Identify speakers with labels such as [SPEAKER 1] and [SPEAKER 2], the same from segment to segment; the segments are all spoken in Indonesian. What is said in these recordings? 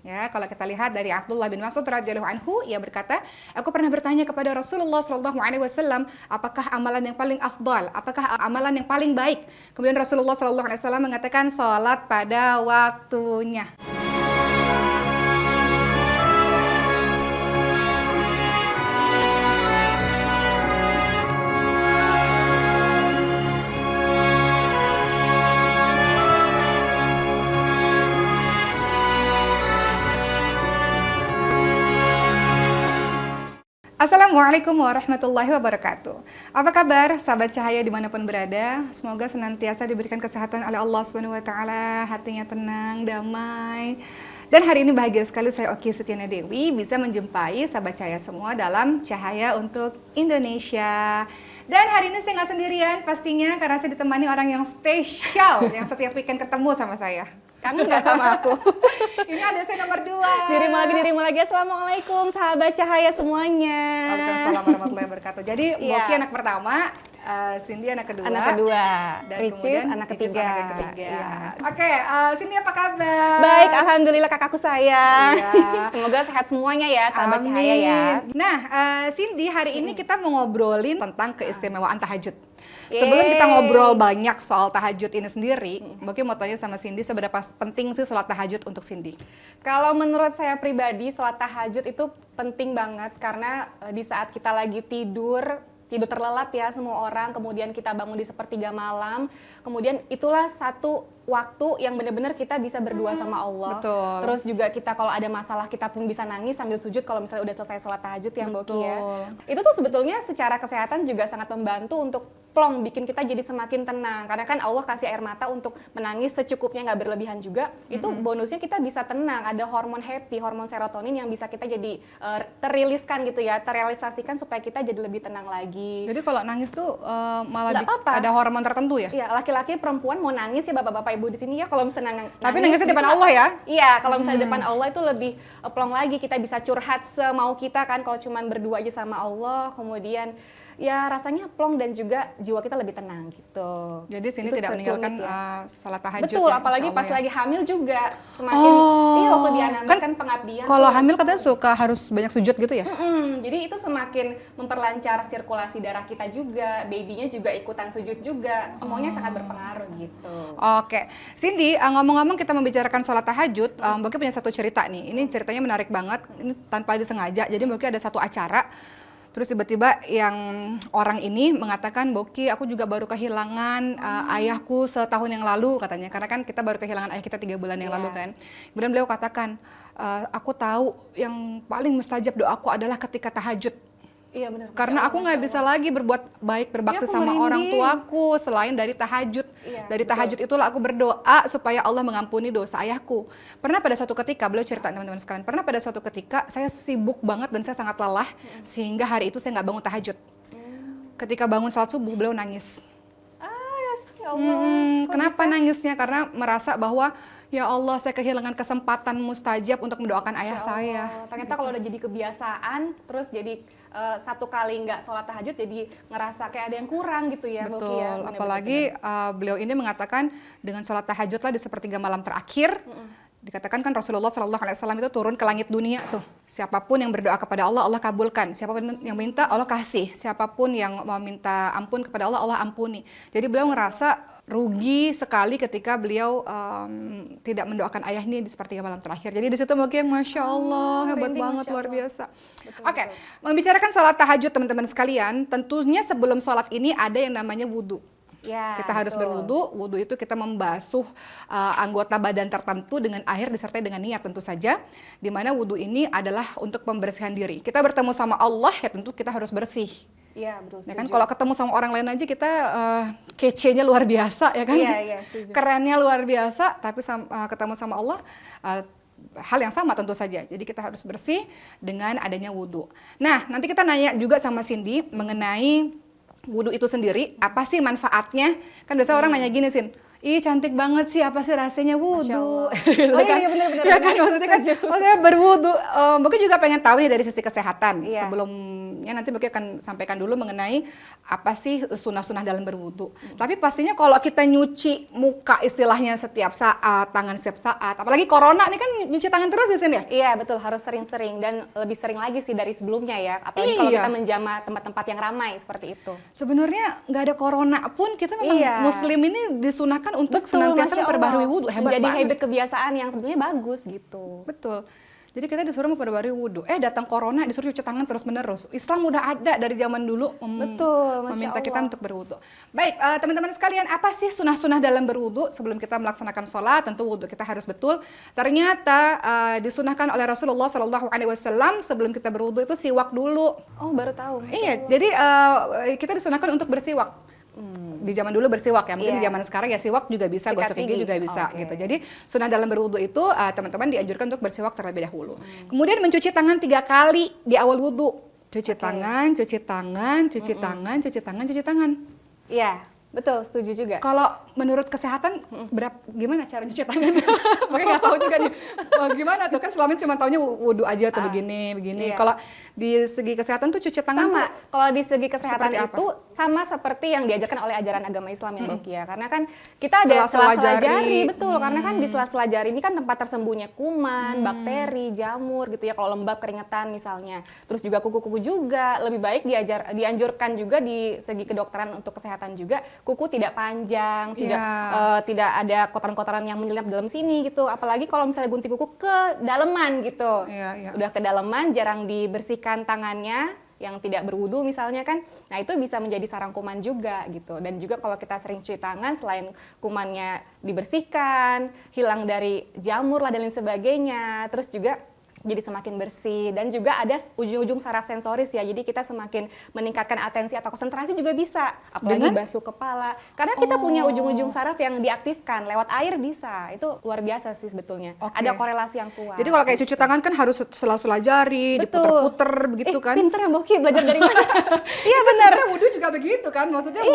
[SPEAKER 1] Ya, kalau kita lihat dari Abdullah bin Mas'ud radhiyallahu anhu, ia berkata, aku pernah bertanya kepada Rasulullah sallallahu alaihi wasallam, apakah amalan yang paling afdal, apakah amalan yang paling baik? Kemudian Rasulullah sallallahu alaihi wasallam mengatakan salat pada waktunya. Assalamualaikum warahmatullahi wabarakatuh. Apa kabar sahabat cahaya dimanapun berada? Semoga senantiasa diberikan kesehatan oleh Allah Subhanahu Wa Taala, hatinya tenang, damai. Dan hari ini bahagia sekali saya Oki Setiana Dewi bisa menjumpai sahabat cahaya semua dalam Cahaya untuk Indonesia. Dan hari ini saya nggak sendirian pastinya karena saya ditemani orang yang spesial yang setiap weekend ketemu sama saya.
[SPEAKER 2] Kangen nggak sama aku?
[SPEAKER 1] Ini ada saya nomor 2.
[SPEAKER 2] Dirimu lagi. Assalamualaikum sahabat cahaya semuanya.
[SPEAKER 1] Waalaikumsalam warahmatullahi wabarakatuh. Jadi Boki anak pertama, Cindy anak kedua.
[SPEAKER 2] Dan kemudian
[SPEAKER 1] anak ketiga.
[SPEAKER 2] Iya.
[SPEAKER 1] Oke, Cindy apa kabar?
[SPEAKER 2] Baik, alhamdulillah kakakku sayang.
[SPEAKER 1] Iya.
[SPEAKER 2] Semoga sehat semuanya ya sahabat
[SPEAKER 1] Amin.
[SPEAKER 2] cahaya ya.
[SPEAKER 1] Nah, Cindy hari ini kita mau ngobrolin tentang keistimewaan tahajud. Sebelum kita ngobrol banyak soal tahajud ini sendiri, Boki mau tanya sama Cindy seberapa penting sih sholat tahajud untuk Cindy?
[SPEAKER 2] Kalau menurut saya pribadi, sholat tahajud itu penting banget karena di saat kita lagi tidur terlelap ya semua orang, kemudian kita bangun di sepertiga malam, kemudian itulah satu waktu yang benar-benar kita bisa berdua sama Allah.
[SPEAKER 1] Betul.
[SPEAKER 2] Terus juga kita kalau ada masalah kita pun bisa nangis sambil sujud kalau misalnya udah selesai sholat tahajud yang Boki ya. Itu tuh sebetulnya secara kesehatan juga sangat membantu untuk plong bikin kita jadi semakin tenang karena kan Allah kasih air mata untuk menangis secukupnya, nggak berlebihan juga. Itu bonusnya kita bisa tenang, ada hormon happy, hormon serotonin yang bisa kita jadi terriliskan gitu ya, terrealisasikan supaya kita jadi lebih tenang lagi.
[SPEAKER 1] Jadi kalau nangis tuh malah
[SPEAKER 2] Nggak apa-apa.
[SPEAKER 1] ada hormon tertentu ya?
[SPEAKER 2] Iya, laki-laki perempuan mau nangis ya bapak-bapak ibu di sini ya, kalau misalnya nangis.
[SPEAKER 1] Tapi nangisnya depan Allah ya?
[SPEAKER 2] Iya, kalau misalnya depan Allah itu lebih plong lagi, kita bisa curhat semau kita kan kalau cuman berdua aja sama Allah, kemudian ya rasanya plong dan juga jiwa kita lebih tenang gitu.
[SPEAKER 1] Jadi sini
[SPEAKER 2] Itu
[SPEAKER 1] tidak meninggalkan
[SPEAKER 2] ya.
[SPEAKER 1] salat tahajud.
[SPEAKER 2] Betul,
[SPEAKER 1] ya,
[SPEAKER 2] apalagi
[SPEAKER 1] insya
[SPEAKER 2] pas
[SPEAKER 1] Allah ya.
[SPEAKER 2] lagi hamil juga semakin waktu dianamneskan pengabdian.
[SPEAKER 1] Kalau
[SPEAKER 2] tuh
[SPEAKER 1] hamil katanya suka harus banyak sujud gitu ya?
[SPEAKER 2] Jadi itu semakin memperlancar sirkulasi darah kita juga, babynya juga ikutan sujud juga, semuanya sangat berpengaruh gitu.
[SPEAKER 1] Oke, Cindy, ngomong-ngomong kita membicarakan sholat tahajud, Boki punya satu cerita nih. Ini ceritanya menarik banget, ini tanpa disengaja. Jadi Boki ada satu acara, terus tiba-tiba yang orang ini mengatakan, Boki, aku juga baru kehilangan ayahku setahun yang lalu katanya. Karena kan kita baru kehilangan ayah kita 3 bulan yang lalu kan. Kemudian beliau katakan, aku tahu yang paling mustajab doaku adalah ketika tahajud.
[SPEAKER 2] Iya benar.
[SPEAKER 1] Karena aku nggak bisa lagi berbuat baik, berbakti sama orang tuaku selain dari tahajud. Dari tahajud itulah aku berdoa supaya Allah mengampuni dosa ayahku. Pernah pada suatu ketika, beliau cerita teman-teman sekalian, pernah pada suatu ketika saya sibuk banget dan saya sangat lelah sehingga hari itu saya nggak bangun tahajud. Ketika bangun salat subuh, beliau nangis.
[SPEAKER 2] Ya Allah.
[SPEAKER 1] Kenapa nangisnya? Karena merasa bahwa ya Allah, saya kehilangan kesempatan mustajab untuk mendoakan ayah saya.
[SPEAKER 2] Ternyata kalau udah jadi kebiasaan, terus jadi satu kali nggak sholat tahajud, jadi ngerasa kayak ada yang kurang gitu ya.
[SPEAKER 1] Betul,
[SPEAKER 2] Boki, ya?
[SPEAKER 1] apalagi beliau ini mengatakan dengan sholat tahajudlah di sepertiga malam terakhir. Dikatakan kan Rasulullah Shallallahu Alaihi Wasallam itu turun ke langit dunia tuh. Siapapun yang berdoa kepada Allah, Allah kabulkan. Siapapun yang minta, Allah kasih. Siapapun yang meminta ampun kepada Allah, Allah ampuni. Jadi beliau ngerasa rugi sekali ketika beliau tidak mendoakan ayah ini di sepertiga malam terakhir. Jadi di situ mungkin Masya Allah, hebat banget, luar biasa. Oke, membicarakan sholat tahajud teman-teman sekalian, tentunya sebelum sholat ini ada yang namanya wudhu.
[SPEAKER 2] Ya,
[SPEAKER 1] kita harus berwudu. Wudu itu kita membasuh anggota badan tertentu dengan air disertai dengan niat tentu saja. Di mana wudu ini adalah untuk membersihkan diri. Kita bertemu sama Allah ya tentu kita harus bersih.
[SPEAKER 2] Iya betul.
[SPEAKER 1] Ya kan kalau ketemu sama orang lain aja kita kece-nya luar biasa ya kan.
[SPEAKER 2] Iya,
[SPEAKER 1] kerennya luar biasa. Tapi ketemu sama Allah hal yang sama tentu saja. Jadi kita harus bersih dengan adanya wudu. Nah nanti kita nanya juga sama Cindy mengenai wudhu itu sendiri, apa sih manfaatnya? Kan biasa orang nanya gini, Sin, ih cantik banget sih, apa sih rasanya wudhu?
[SPEAKER 2] Oh iya benar-benar.
[SPEAKER 1] Ya kan maksudnya kan, maksudnya berwudhu. Mungkin juga pengen tahu nih dari sisi kesehatan sebelum sebelumnya. Nanti Mbak akan sampaikan dulu mengenai apa sih sunah-sunah dalam berwudu. Tapi pastinya kalau kita nyuci muka istilahnya setiap saat, tangan setiap saat, apalagi corona nih kan nyuci tangan terus di sini ya?
[SPEAKER 2] Iya betul, harus sering-sering dan lebih sering lagi sih dari sebelumnya ya. Apalagi kalau kita menjamah tempat-tempat yang ramai seperti itu.
[SPEAKER 1] Sebenarnya nggak ada corona pun kita memang Muslim ini disunahkan untuk
[SPEAKER 2] Betul,
[SPEAKER 1] senantiasa memperbarui wudu. Hebat
[SPEAKER 2] jadi
[SPEAKER 1] banget.
[SPEAKER 2] habit kebiasaan yang sebenarnya bagus gitu.
[SPEAKER 1] Betul. Jadi kita disuruh memperbarui wudu. Datang corona disuruh cuci tangan terus-menerus. Islam udah ada dari zaman dulu
[SPEAKER 2] Betul,
[SPEAKER 1] meminta kita untuk berwudu. Baik, teman-teman sekalian, apa sih sunah-sunah dalam berwudu? Sebelum kita melaksanakan sholat, tentu wudu kita harus betul. Ternyata disunahkan oleh Rasulullah SAW sebelum kita berwudu itu siwak dulu.
[SPEAKER 2] Oh, baru tahu.
[SPEAKER 1] Iya, jadi kita disunahkan untuk bersiwak. Di zaman dulu bersiwak ya, mungkin di zaman sekarang ya siwak juga bisa, gosok gigi juga bisa gitu. Jadi sunah dalam berwudu itu teman-teman dianjurkan untuk bersiwak terlebih dahulu. Kemudian mencuci tangan 3 kali di awal wudu. Cuci tangan, cuci tangan, cuci tangan, cuci tangan, cuci tangan.
[SPEAKER 2] Iya, betul, setuju juga.
[SPEAKER 1] Kalau menurut kesehatan gimana cara cuci tangan? Makanya nggak tahu juga nih. Gimana tuh kan selama ini cuma taunya wudu aja tuh begini.
[SPEAKER 2] Iya.
[SPEAKER 1] Kalau di segi kesehatan tuh cuci tangan
[SPEAKER 2] sama.
[SPEAKER 1] tuh
[SPEAKER 2] Kalau di segi kesehatan
[SPEAKER 1] seperti
[SPEAKER 2] itu sama seperti yang diajarkan oleh ajaran agama Islam ya, Mbak Kia. Karena kan kita ada
[SPEAKER 1] Sela-sela
[SPEAKER 2] sela-sela jari,
[SPEAKER 1] jari.
[SPEAKER 2] betul. Karena kan di sela-sela jari ini kan tempat tersembunyinya kuman, bakteri, jamur gitu ya. Kalau lembab, keringetan misalnya. Terus juga kuku-kuku juga lebih baik dianjurkan juga di segi kedokteran untuk kesehatan juga kuku tidak panjang, tidak ada kotoran-kotoran yang menyelinap dalam sini gitu. Apalagi kalau misalnya gunting kuku ke daleman gitu. Udah ke daleman, jarang dibersihkan tangannya yang tidak berwudu misalnya kan. Nah, itu bisa menjadi sarang kuman juga gitu. Dan juga kalau kita sering cuci tangan, selain kumannya dibersihkan, hilang dari jamur lah dan lain sebagainya. Terus juga jadi semakin bersih, dan juga ada ujung-ujung saraf sensoris ya, jadi kita semakin meningkatkan atensi atau konsentrasi juga bisa, apalagi basuh kepala, karena kita punya ujung-ujung saraf yang diaktifkan, lewat air bisa, itu luar biasa sih sebetulnya, ada korelasi yang kuat.
[SPEAKER 1] Jadi kalau kayak cuci tangan kan harus sela-sela jari, diputer-puter begitu kan.
[SPEAKER 2] Pinter ya Boki, belajar dari mana? Iya benar.
[SPEAKER 1] Wudu juga begitu kan, maksudnya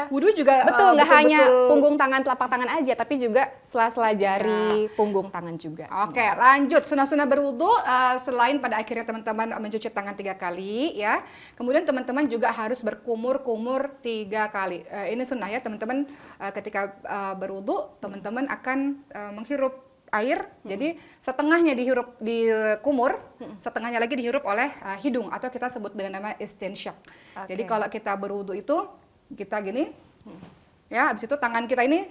[SPEAKER 1] wudu juga
[SPEAKER 2] betul, nggak hanya punggung tangan, telapak tangan aja, tapi juga sela-sela jari, punggung tangan juga.
[SPEAKER 1] Oke, lanjut sunah-sunah berwudu. Selain pada akhirnya teman-teman mencuci tangan 3 kali ya, kemudian teman-teman juga harus berkumur-kumur 3 kali. Ini sunnah ya teman-teman, ketika berwudu teman-teman akan menghirup air, jadi setengahnya dihirup di kumur, setengahnya lagi dihirup oleh hidung atau kita sebut dengan nama istinsyak. Jadi kalau kita berwudu itu kita gini, ya, habis itu tangan kita ini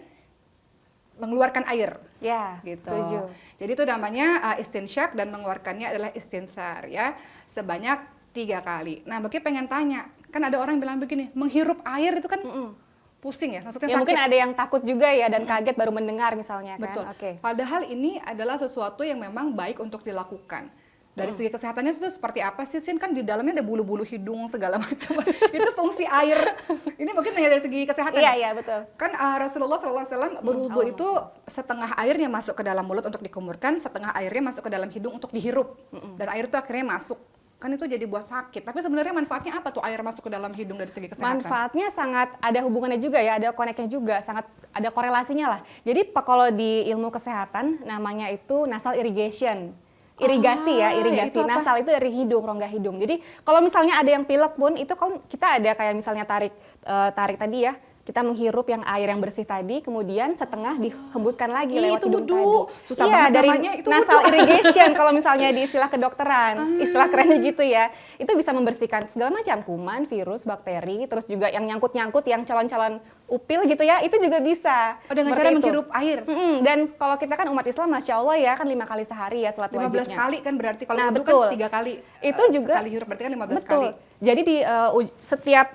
[SPEAKER 1] mengeluarkan air.
[SPEAKER 2] Ya,
[SPEAKER 1] gitu.
[SPEAKER 2] setuju.
[SPEAKER 1] Jadi itu namanya istinsyak dan mengeluarkannya adalah istinsar ya, sebanyak 3 kali. Nah, Mbak pengen tanya, kan ada orang yang bilang begini, menghirup air itu kan pusing ya, maksudnya
[SPEAKER 2] ya,
[SPEAKER 1] sakit.
[SPEAKER 2] mungkin ada yang takut juga ya dan kaget baru mendengar misalnya kan.
[SPEAKER 1] Betul.
[SPEAKER 2] Oke.
[SPEAKER 1] Padahal ini adalah sesuatu yang memang baik untuk dilakukan. Dari segi kesehatannya itu seperti apa sih, Sin? Kan di dalamnya ada bulu-bulu hidung segala macam. Itu fungsi air. Ini mungkin hanya dari segi kesehatan.
[SPEAKER 2] Iya, betul.
[SPEAKER 1] Kan Rasulullah SAW berwudu itu setengah airnya masuk ke dalam mulut untuk dikumurkan, setengah airnya masuk ke dalam hidung untuk dihirup. Dan air itu akhirnya masuk. Kan itu jadi buat sakit. Tapi sebenarnya manfaatnya apa tuh air masuk ke dalam hidung dari segi kesehatan?
[SPEAKER 2] Manfaatnya sangat ada hubungannya juga ya, ada koneknya juga, sangat ada korelasinya lah. Jadi kalau di ilmu kesehatan namanya itu nasal irrigation. Irigasi
[SPEAKER 1] itu apa?
[SPEAKER 2] nasal itu dari hidung, rongga hidung. Jadi kalau misalnya ada yang pilek pun itu kan kita ada kayak misalnya tarik tadi ya, kita menghirup yang air yang bersih tadi, kemudian setengah dihembuskan lagi lewat hidung
[SPEAKER 1] wudu.
[SPEAKER 2] tadi.
[SPEAKER 1] Susah banget
[SPEAKER 2] dari
[SPEAKER 1] namanya, itu
[SPEAKER 2] nasal
[SPEAKER 1] wudu.
[SPEAKER 2] irrigation kalau misalnya di istilah kedokteran, istilah kerennya gitu ya. Itu bisa membersihkan segala macam kuman, virus, bakteri, terus juga yang nyangkut-nyangkut, yang calon-calon upil gitu ya, itu juga bisa.
[SPEAKER 1] Dengan cara menghirup air.
[SPEAKER 2] Dan kalau kita kan umat Islam, Masya Allah ya, kan 5 kali sehari ya salat
[SPEAKER 1] 15
[SPEAKER 2] wajibnya.
[SPEAKER 1] kali kan berarti kalau wudu
[SPEAKER 2] betul.
[SPEAKER 1] kan 3 kali.
[SPEAKER 2] Itu juga
[SPEAKER 1] sekali hirup berarti kan 15
[SPEAKER 2] betul.
[SPEAKER 1] kali.
[SPEAKER 2] Jadi di setiap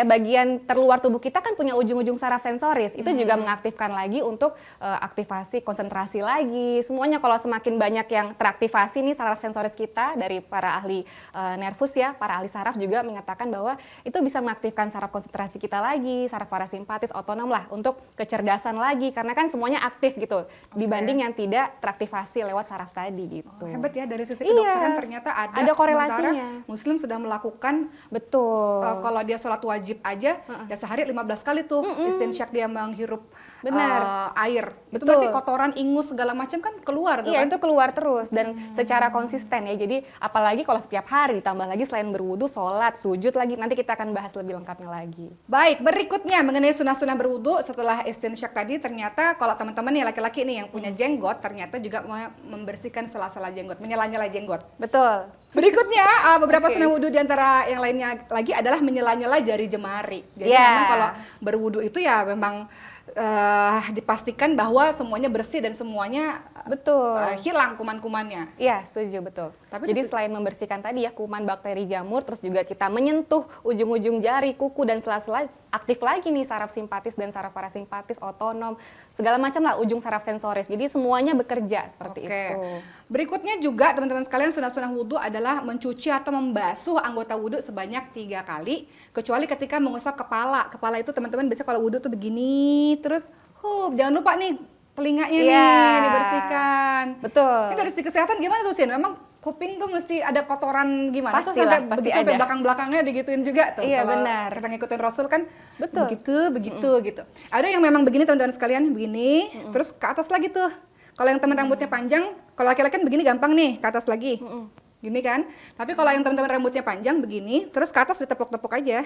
[SPEAKER 2] bagian terluar tubuh kita kan punya ujung-ujung saraf sensoris. Itu juga mengaktifkan lagi untuk aktivasi konsentrasi lagi. Semuanya kalau semakin banyak yang teraktivasi nih saraf sensoris kita, dari para ahli nervus ya, para ahli saraf juga mengatakan bahwa itu bisa mengaktifkan saraf konsentrasi kita lagi, saraf parasimpatis, otonom lah, untuk kecerdasan lagi, karena kan semuanya aktif gitu dibanding yang tidak teraktivasi lewat saraf tadi gitu.
[SPEAKER 1] Hebat ya, dari sisi kedokteran ternyata ada
[SPEAKER 2] korelasinya.
[SPEAKER 1] Muslim sudah melakukan
[SPEAKER 2] Betul.
[SPEAKER 1] Kalau dia sholat sholat wajib aja, ya sehari 15 kali tuh istinsyak dia menghirup air. Itu
[SPEAKER 2] Betul.
[SPEAKER 1] berarti kotoran, ingus, segala macam kan keluar tuh
[SPEAKER 2] Iya,
[SPEAKER 1] kan?
[SPEAKER 2] itu keluar terus dan secara konsisten ya. Jadi apalagi kalau setiap hari ditambah lagi selain berwudu, sholat, sujud lagi. Nanti kita akan bahas lebih lengkapnya lagi.
[SPEAKER 1] Baik, berikutnya mengenai sunah-sunah berwudu setelah istinsyak tadi, ternyata kalau teman-teman nih laki-laki nih yang punya jenggot, ternyata juga membersihkan sela-sela jenggot, menyela-nyela jenggot.
[SPEAKER 2] Betul.
[SPEAKER 1] Berikutnya beberapa
[SPEAKER 2] Oke.
[SPEAKER 1] sunah wudu diantara yang lainnya lagi adalah menyela-nyela jari jemari. Jadi
[SPEAKER 2] Ya.
[SPEAKER 1] memang kalau berwudu itu ya memang dipastikan bahwa semuanya bersih dan semuanya
[SPEAKER 2] Betul.
[SPEAKER 1] hilang kuman-kumannya.
[SPEAKER 2] Iya, setuju, betul.
[SPEAKER 1] Tapi
[SPEAKER 2] Jadi selain membersihkan tadi ya kuman, bakteri, jamur, terus juga kita menyentuh ujung-ujung jari, kuku, dan sela-sela, aktif lagi nih saraf simpatis dan saraf parasimpatis, otonom, segala macam lah ujung saraf sensoris. Jadi semuanya bekerja seperti
[SPEAKER 1] Oke.
[SPEAKER 2] itu.
[SPEAKER 1] Berikutnya juga teman-teman sekalian sunah-sunah wudu adalah mencuci atau membasuh anggota wudu sebanyak 3 kali, kecuali ketika mengusap kepala. Kepala itu teman-teman biasa kalau wudu tuh begini, terus jangan lupa nih telinganya
[SPEAKER 2] Iya.
[SPEAKER 1] nih dibersihkan.
[SPEAKER 2] Betul.
[SPEAKER 1] Ini dari segi kesehatan gimana tuh Sin? Memang kuping tuh mesti ada kotoran gimana tuh
[SPEAKER 2] Pastilah,
[SPEAKER 1] sampai
[SPEAKER 2] pasti
[SPEAKER 1] begitu sampai
[SPEAKER 2] ada.
[SPEAKER 1] belakang-belakangnya digituin juga tuh.
[SPEAKER 2] Iya,
[SPEAKER 1] Kalau
[SPEAKER 2] benar.
[SPEAKER 1] kita ngikutin Rasul kan
[SPEAKER 2] Betul.
[SPEAKER 1] begitu gitu. Ada yang memang begini teman-teman sekalian, begini, terus ke atas lagi tuh. Kalau yang teman rambutnya panjang, kalau laki-laki kan begini gampang nih, ke atas lagi. Gini kan. Tapi kalau yang teman-teman rambutnya panjang begini, terus ke atas ditepuk-tepuk aja.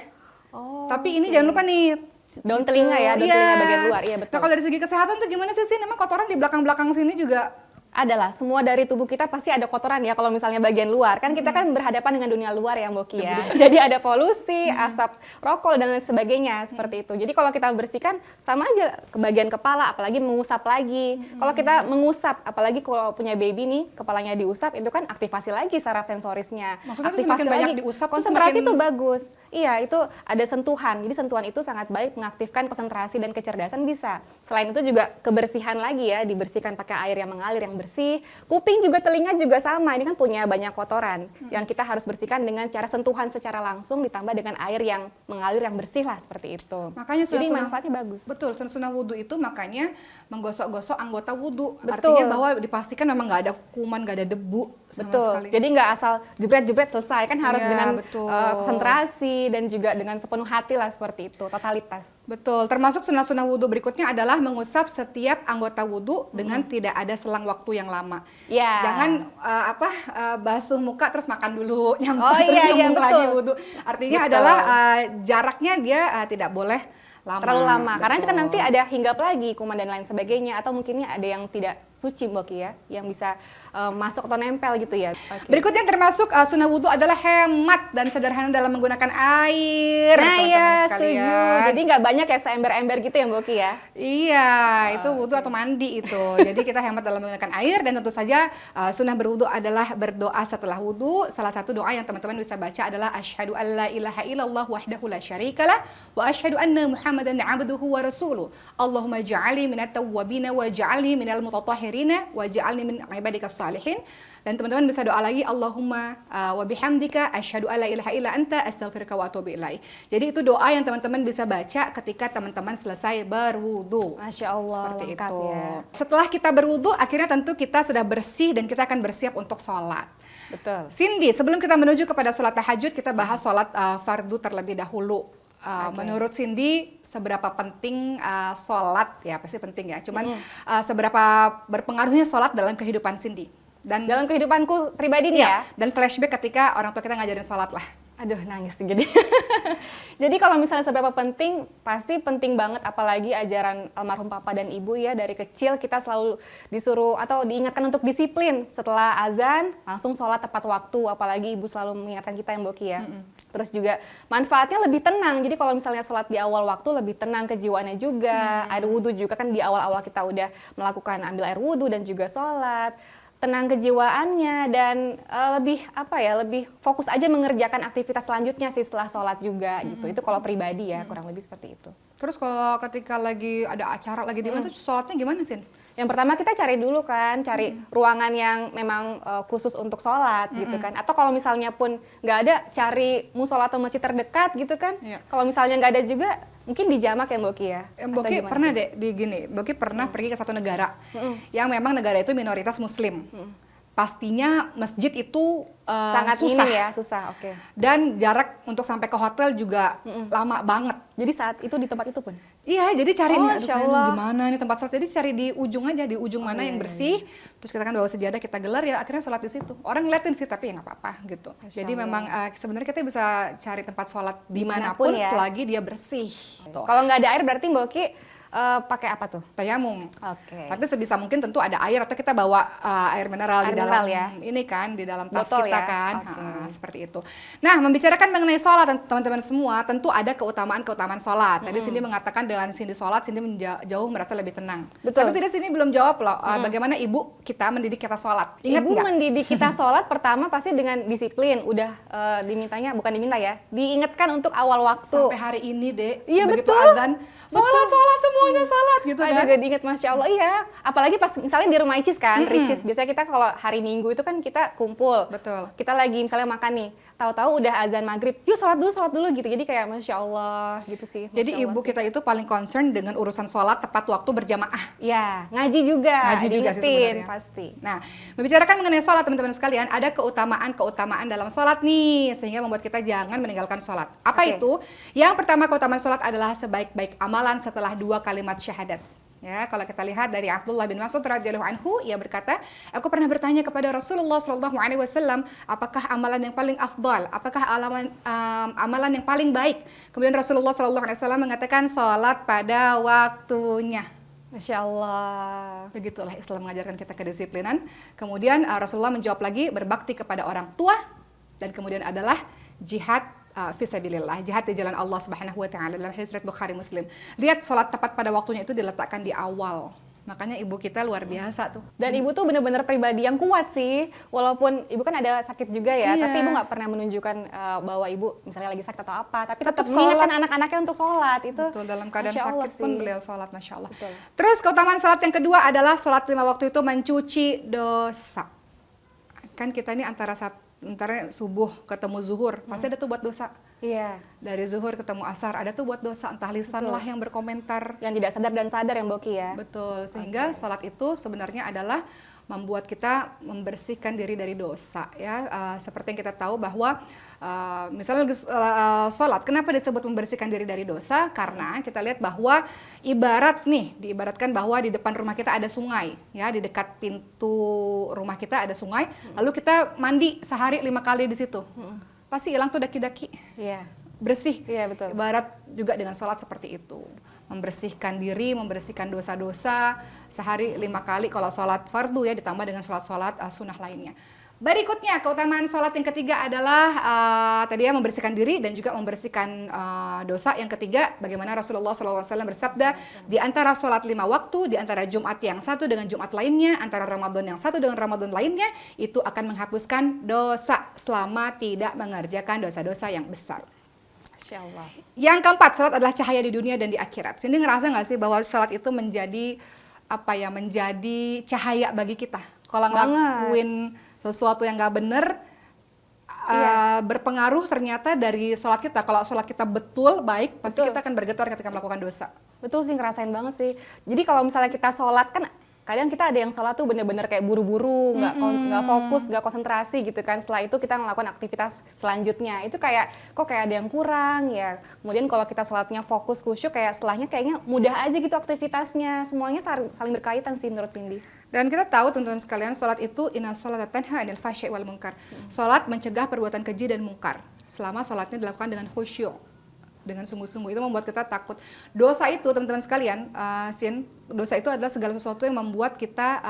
[SPEAKER 2] Oh,
[SPEAKER 1] Tapi ini jangan lupa nih,
[SPEAKER 2] daun telinga ya, daun
[SPEAKER 1] Iya.
[SPEAKER 2] telinga bagian luar. Iya, betul.
[SPEAKER 1] Nah, kalau dari segi kesehatan tuh gimana sih? Emang kotoran di belakang-belakang sini juga
[SPEAKER 2] Adalah semua dari tubuh kita pasti ada kotoran ya kalau misalnya bagian luar kan kita kan berhadapan dengan dunia luar ya Mbok ya. Jadi ada polusi, asap rokok dan lain sebagainya seperti itu. Jadi kalau kita bersihkan sama aja ke bagian kepala apalagi mengusap lagi. Kalau kita mengusap apalagi kalau punya baby nih kepalanya diusap itu kan aktivasi lagi saraf sensorisnya.
[SPEAKER 1] Maksudnya tuh
[SPEAKER 2] Aktivasi
[SPEAKER 1] semakin banyak
[SPEAKER 2] lagi
[SPEAKER 1] diusap tuh
[SPEAKER 2] konsentrasi
[SPEAKER 1] semakin-
[SPEAKER 2] tuh bagus. Iya, itu ada sentuhan. Jadi sentuhan itu sangat baik mengaktifkan konsentrasi dan kecerdasan bisa. Selain itu juga kebersihan lagi ya, dibersihkan pakai air yang mengalir yang bersih. Kuping juga, telinga juga sama. Ini kan punya banyak kotoran yang kita harus bersihkan dengan cara sentuhan secara langsung ditambah dengan air yang mengalir yang bersih lah seperti itu.
[SPEAKER 1] Makanya
[SPEAKER 2] Jadi
[SPEAKER 1] sunah-sunah-
[SPEAKER 2] manfaatnya bagus.
[SPEAKER 1] Betul, sunah wudu itu makanya menggosok-gosok anggota wudu.
[SPEAKER 2] Betul.
[SPEAKER 1] Artinya bahwa dipastikan memang nggak ada kuman, nggak ada debu sama
[SPEAKER 2] Betul.
[SPEAKER 1] sekali.
[SPEAKER 2] Jadi nggak asal jebret-jebret selesai kan harus
[SPEAKER 1] Iya,
[SPEAKER 2] dengan
[SPEAKER 1] betul.
[SPEAKER 2] konsentrasi dan juga dengan sepenuh hati lah seperti itu, totalitas.
[SPEAKER 1] Betul, termasuk sunah-sunah wudu berikutnya adalah mengusap setiap anggota wudu dengan tidak ada selang waktu yang lama.
[SPEAKER 2] Ya.
[SPEAKER 1] Jangan basuh muka terus makan dulu, nyambung
[SPEAKER 2] Oh,
[SPEAKER 1] terus
[SPEAKER 2] iya, iya,
[SPEAKER 1] nyambung lagi
[SPEAKER 2] betul.
[SPEAKER 1] wudu. Artinya
[SPEAKER 2] Betul.
[SPEAKER 1] adalah jaraknya dia tidak boleh lama.
[SPEAKER 2] Terlalu lama karena
[SPEAKER 1] Betul.
[SPEAKER 2] kan nanti ada hinggap lagi kuman dan lain sebagainya atau mungkinnya ada yang tidak suci Mbak Ki ya yang bisa masuk atau nempel gitu ya. Oke.
[SPEAKER 1] Berikutnya termasuk sunnah wudhu adalah hemat dan sederhana dalam menggunakan air.
[SPEAKER 2] Nah
[SPEAKER 1] teman-teman
[SPEAKER 2] ya
[SPEAKER 1] sekalian.
[SPEAKER 2] setuju. Jadi nggak banyak ya seember-ember gitu ya Mbak Ki ya.
[SPEAKER 1] Iya, itu wudhu atau mandi itu. Jadi kita hemat dalam menggunakan air dan tentu saja sunnah berwudhu adalah berdoa setelah wudhu. Salah satu doa yang teman-teman bisa baca adalah asyhadu alla ilaha illallah wahdahu la syarikalah wa asyhadu anna muhammadan abduhu wa rasuluh. Allahumma ja'alni minat tawwabina wa ja'alni minal mutatahhirina wa ja'alni min ibadikas salihin. Dan teman-teman bisa doa lagi Allahumma wa bihamdika asyhadu alla ilaha illa anta astaghfiruka wa atubu ilaik. Jadi itu doa yang teman-teman bisa baca ketika teman-teman selesai berwudu.
[SPEAKER 2] Masya Allah,
[SPEAKER 1] Seperti
[SPEAKER 2] lengkap
[SPEAKER 1] itu.
[SPEAKER 2] ya.
[SPEAKER 1] Setelah kita berwudu, akhirnya tentu kita sudah bersih dan kita akan bersiap untuk sholat.
[SPEAKER 2] Betul.
[SPEAKER 1] Cindy, sebelum kita menuju kepada sholat tahajud, kita bahas sholat fardu terlebih dahulu. Menurut Cindy, seberapa penting sholat? Ya pasti penting ya. Cuman seberapa berpengaruhnya sholat dalam kehidupan Cindy? Dan
[SPEAKER 2] Dalam kehidupanku pribadi nih ya.
[SPEAKER 1] dan flashback ketika orang tua kita ngajarin sholat lah.
[SPEAKER 2] Aduh nangis nih jadi. Jadi kalau misalnya seberapa penting, pasti penting banget apalagi ajaran almarhum papa dan ibu ya dari kecil kita selalu disuruh atau diingatkan untuk disiplin setelah azan langsung sholat tepat waktu apalagi ibu selalu mengingatkan kita yang Boki ya. Terus juga manfaatnya lebih tenang. Jadi kalau misalnya sholat di awal waktu lebih tenang kejiwaannya juga. Air wudhu juga kan di awal-awal kita udah melakukan ambil air wudhu dan juga sholat. Tenang kejiwaannya dan lebih apa ya lebih fokus aja mengerjakan aktivitas selanjutnya sih setelah sholat juga gitu. Itu kalau pribadi ya kurang lebih seperti itu.
[SPEAKER 1] Terus kalau ketika lagi ada acara lagi di mana tuh sholatnya gimana sih?
[SPEAKER 2] Yang pertama kita cari dulu kan, cari ruangan yang memang khusus untuk sholat gitu kan. Atau kalau misalnya pun nggak ada, cari musola atau masjid terdekat gitu kan.
[SPEAKER 1] Iya.
[SPEAKER 2] Kalau misalnya nggak ada juga, mungkin di jamak ya Mbak Ki ya.
[SPEAKER 1] Mbak Ki
[SPEAKER 2] Atau gimana?
[SPEAKER 1] pernah deh di gini, Mbak Ki pernah pergi ke satu negara yang memang negara itu minoritas muslim. pastinya masjid itu
[SPEAKER 2] Sangat
[SPEAKER 1] susah.
[SPEAKER 2] minim ya, susah. Oke.
[SPEAKER 1] Dan jarak untuk sampai ke hotel juga lama banget.
[SPEAKER 2] Jadi saat itu di tempat itu pun.
[SPEAKER 1] Iya, jadi cari
[SPEAKER 2] Oh,
[SPEAKER 1] nih,
[SPEAKER 2] Masya
[SPEAKER 1] aduh
[SPEAKER 2] Allah.
[SPEAKER 1] di mana nih tempat sholat. Jadi cari di ujung aja, di ujung mana yang bersih. Terus kita kan bawa sejadah, kita gelar ya, akhirnya sholat di situ. Orang ngeliatin sih, tapi ya nggak apa-apa gitu.
[SPEAKER 2] Masya
[SPEAKER 1] Jadi
[SPEAKER 2] Allah.
[SPEAKER 1] memang sebenarnya kita bisa cari tempat sholat
[SPEAKER 2] Dimanapun
[SPEAKER 1] dimanapun
[SPEAKER 2] ya.
[SPEAKER 1] selagi dia bersih. Gitu.
[SPEAKER 2] Kalau nggak ada air berarti Mbak Oki pakai apa tuh?
[SPEAKER 1] Tayamum.
[SPEAKER 2] Oke.
[SPEAKER 1] Tapi sebisa mungkin tentu ada air atau kita bawa air mineral
[SPEAKER 2] Air
[SPEAKER 1] di dalam
[SPEAKER 2] mineral ya?
[SPEAKER 1] ini kan, di dalam tas
[SPEAKER 2] Botol
[SPEAKER 1] kita
[SPEAKER 2] ya?
[SPEAKER 1] kan.
[SPEAKER 2] Oke.
[SPEAKER 1] Seperti itu. Nah, membicarakan mengenai sholat teman-teman semua, tentu ada keutamaan-keutamaan sholat. Tadi Cindy mengatakan dengan Cindy sholat, Cindy jauh merasa lebih tenang.
[SPEAKER 2] Betul.
[SPEAKER 1] Tapi tidak, Cindy belum jawab loh bagaimana ibu kita mendidik kita sholat. Ingat
[SPEAKER 2] Ibu
[SPEAKER 1] nggak?
[SPEAKER 2] mendidik kita sholat pertama pasti dengan disiplin. Udah dimintanya, bukan diminta ya, diingatkan untuk awal waktu.
[SPEAKER 1] Sampai hari ini, Dek.
[SPEAKER 2] Iya,
[SPEAKER 1] begitu
[SPEAKER 2] betul.
[SPEAKER 1] azan, sholat semuanya sholat gitu
[SPEAKER 2] Ada
[SPEAKER 1] kan.
[SPEAKER 2] jadi ingat Masya Allah, iya. Apalagi pas misalnya di rumah Icis kan, Ricis. Biasanya kita kalau hari Minggu itu kan kita kumpul.
[SPEAKER 1] Betul.
[SPEAKER 2] Kita lagi misalnya makan nih, tahu-tahu udah azan maghrib, yuk sholat dulu gitu. Jadi kayak Masya Allah gitu sih. Masya
[SPEAKER 1] Jadi
[SPEAKER 2] Allah
[SPEAKER 1] ibu
[SPEAKER 2] sih.
[SPEAKER 1] kita itu paling concern dengan urusan sholat tepat waktu berjamaah.
[SPEAKER 2] Ya, ngaji juga.
[SPEAKER 1] Ngaji juga sih
[SPEAKER 2] diingetin,
[SPEAKER 1] sebenarnya.
[SPEAKER 2] pasti.
[SPEAKER 1] Nah, membicarakan mengenai sholat teman-teman sekalian, ada keutamaan-keutamaan dalam sholat nih, sehingga membuat kita jangan meninggalkan sholat. Apa
[SPEAKER 2] Oke.
[SPEAKER 1] itu? Yang pertama keutamaan sholat adalah sebaik-baik amalan setelah 2 kalimat syahadat. Ya, kalau kita lihat dari Abdullah bin Mas'ud radhiyallahu anhu, ia berkata, aku pernah bertanya kepada Rasulullah sallallahu alaihi wasallam, apakah amalan yang paling afdal? Apakah amalan yang paling baik? Kemudian Rasulullah sallallahu alaihi wasallam mengatakan salat pada waktunya.
[SPEAKER 2] Masya Allah.
[SPEAKER 1] Begitulah Islam mengajarkan kita kedisiplinan. Kemudian Rasulullah menjawab lagi, berbakti kepada orang tua, dan kemudian adalah jihad fisabilillah, jihad di jalan Allah Subhanahu wa taala, dalam hadis riwayat Bukhari Muslim. Lihat sholat tepat pada waktunya itu diletakkan di awal. Makanya ibu kita luar biasa tuh.
[SPEAKER 2] Dan ibu tuh bener-bener pribadi yang kuat sih. Walaupun ibu kan ada sakit juga ya,
[SPEAKER 1] Iya.
[SPEAKER 2] tapi ibu nggak pernah menunjukkan bahwa ibu misalnya lagi sakit atau apa. Tapi tetap
[SPEAKER 1] Tetap sholat.
[SPEAKER 2] mengingatkan anak-anaknya untuk sholat. Itu
[SPEAKER 1] Betul, dalam keadaan
[SPEAKER 2] Masya Allah
[SPEAKER 1] sakit pun
[SPEAKER 2] sih.
[SPEAKER 1] beliau sholat, Masya Allah.
[SPEAKER 2] Betul.
[SPEAKER 1] Terus keutamaan sholat yang kedua adalah sholat 5 waktu itu mencuci dosa. Kan kita ini antara subuh ketemu zuhur, pasti ada tuh buat dosa.
[SPEAKER 2] Iya.
[SPEAKER 1] Dari zuhur ketemu asar, ada tuh buat dosa, entah lisan
[SPEAKER 2] Betul.
[SPEAKER 1] lah yang berkomentar.
[SPEAKER 2] Yang tidak sadar dan sadar yang Boki ya.
[SPEAKER 1] Betul, sehingga sholat itu sebenarnya adalah membuat kita membersihkan diri dari dosa ya. Seperti yang kita tahu bahwa misalnya sholat, kenapa disebut membersihkan diri dari dosa? Karena kita lihat bahwa diibaratkan bahwa di depan rumah kita ada sungai ya, di dekat pintu rumah kita ada sungai, lalu kita mandi sehari 5 kali di situ, pasti hilang tuh daki-daki,
[SPEAKER 2] Iya.
[SPEAKER 1] bersih.
[SPEAKER 2] Iya, betul.
[SPEAKER 1] Ibarat juga dengan sholat seperti itu, membersihkan diri, membersihkan dosa-dosa sehari 5 kali kalau sholat fardu ya, ditambah dengan sholat-sholat sunnah lainnya. Berikutnya keutamaan sholat yang ketiga adalah tadi ya membersihkan diri dan juga membersihkan dosa. Yang ketiga, bagaimana Rasulullah SAW bersabda, di antara sholat 5 waktu, di antara Jumat yang satu dengan Jumat lainnya, antara Ramadan yang satu dengan Ramadan lainnya, itu akan menghapuskan dosa selama tidak mengerjakan dosa-dosa yang besar.
[SPEAKER 2] Masya Allah.
[SPEAKER 1] Yang keempat, sholat adalah cahaya di dunia dan di akhirat. Cindy ngerasa nggak sih bahwa sholat itu menjadi menjadi cahaya bagi kita? Kalau ngelakuin sesuatu yang nggak bener, berpengaruh ternyata dari sholat kita. Kalau sholat kita betul, baik, pasti
[SPEAKER 2] Betul.
[SPEAKER 1] kita akan bergetar ketika melakukan dosa.
[SPEAKER 2] Betul sih, ngerasain banget sih. Jadi kalau misalnya kita sholat kan kadang kita ada yang sholat tuh bener-bener kayak buru-buru, nggak fokus, nggak konsentrasi gitu kan. Setelah itu kita melakukan aktivitas selanjutnya. Itu kayak kok kayak ada yang kurang ya. Kemudian kalau kita sholatnya fokus, khusyuk, kayak setelahnya kayaknya mudah aja gitu aktivitasnya. Semuanya saling berkaitan sih menurut Cindy.
[SPEAKER 1] Dan kita tahu teman-teman sekalian, sholat itu inna sholata tanha 'anil fahsya'i wal munkar. Sholat mencegah perbuatan keji dan mungkar. Selama sholatnya dilakukan dengan khusyuk, dengan sungguh-sungguh, itu membuat kita takut. Dosa itu teman-teman sekalian, dosa itu adalah segala sesuatu yang membuat kita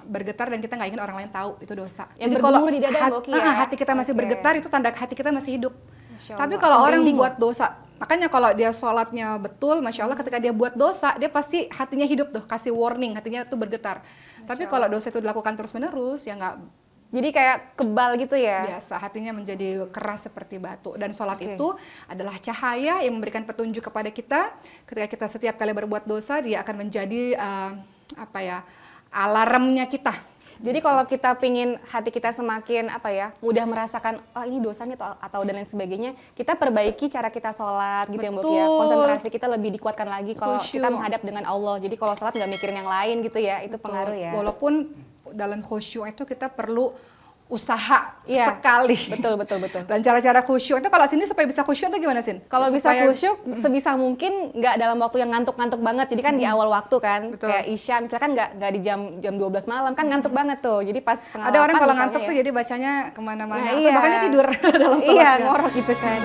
[SPEAKER 1] bergetar dan kita nggak ingin orang lain tahu itu dosa.
[SPEAKER 2] Yang
[SPEAKER 1] Jadi kalau
[SPEAKER 2] bergemuruh di dada, Mbak Oki, ya?
[SPEAKER 1] hati kita masih
[SPEAKER 2] Oke.
[SPEAKER 1] bergetar, itu tanda hati kita masih hidup.
[SPEAKER 2] Masya
[SPEAKER 1] Tapi
[SPEAKER 2] Allah.
[SPEAKER 1] kalau orang
[SPEAKER 2] Merinding
[SPEAKER 1] buat dosa, makanya kalau dia sholatnya betul, Masya Allah, ketika dia buat dosa, dia pasti hatinya hidup tuh, kasih warning, hatinya tuh bergetar. Tapi kalau dosa itu dilakukan terus-menerus, ya nggak
[SPEAKER 2] Jadi kayak kebal gitu ya.
[SPEAKER 1] biasa, hatinya menjadi keras seperti batu. Dan sholat
[SPEAKER 2] Oke.
[SPEAKER 1] itu adalah cahaya yang memberikan petunjuk kepada kita. Ketika kita setiap kali berbuat dosa, dia akan menjadi alarmnya kita.
[SPEAKER 2] Jadi kalau kita pingin hati kita semakin mudah merasakan ini dosanya atau dan lain sebagainya, kita perbaiki cara kita sholat gitu ya Mbak Oki ya.
[SPEAKER 1] Betul.
[SPEAKER 2] Konsentrasi kita lebih dikuatkan lagi kalau
[SPEAKER 1] Khusyuk.
[SPEAKER 2] kita menghadap dengan Allah. Jadi kalau sholat nggak mikirin yang lain gitu ya, itu pengaruh ya.
[SPEAKER 1] Walaupun dalam khusyuk itu kita perlu usaha
[SPEAKER 2] Iya.
[SPEAKER 1] sekali.
[SPEAKER 2] Betul, betul, betul.
[SPEAKER 1] Dan cara-cara khusyuk itu kalau sini supaya bisa khusyuk itu gimana, Sin?
[SPEAKER 2] Kalau bisa
[SPEAKER 1] Supaya-
[SPEAKER 2] khusyuk, sebisa mungkin nggak dalam waktu yang ngantuk-ngantuk banget. Jadi kan di awal waktu kan,
[SPEAKER 1] Betul.
[SPEAKER 2] kayak Isya, misalkan nggak di jam 12 malam, kan ngantuk banget tuh. Jadi pas setengah
[SPEAKER 1] Ada orang
[SPEAKER 2] 8
[SPEAKER 1] kalau
[SPEAKER 2] misalnya
[SPEAKER 1] ngantuk
[SPEAKER 2] ya.
[SPEAKER 1] tuh jadi bacanya kemana-mana,
[SPEAKER 2] Nah,
[SPEAKER 1] atau
[SPEAKER 2] iya.
[SPEAKER 1] bahkan dia tidur dalam
[SPEAKER 2] Iya,
[SPEAKER 1] sholatnya.
[SPEAKER 2] ngorok gitu kan.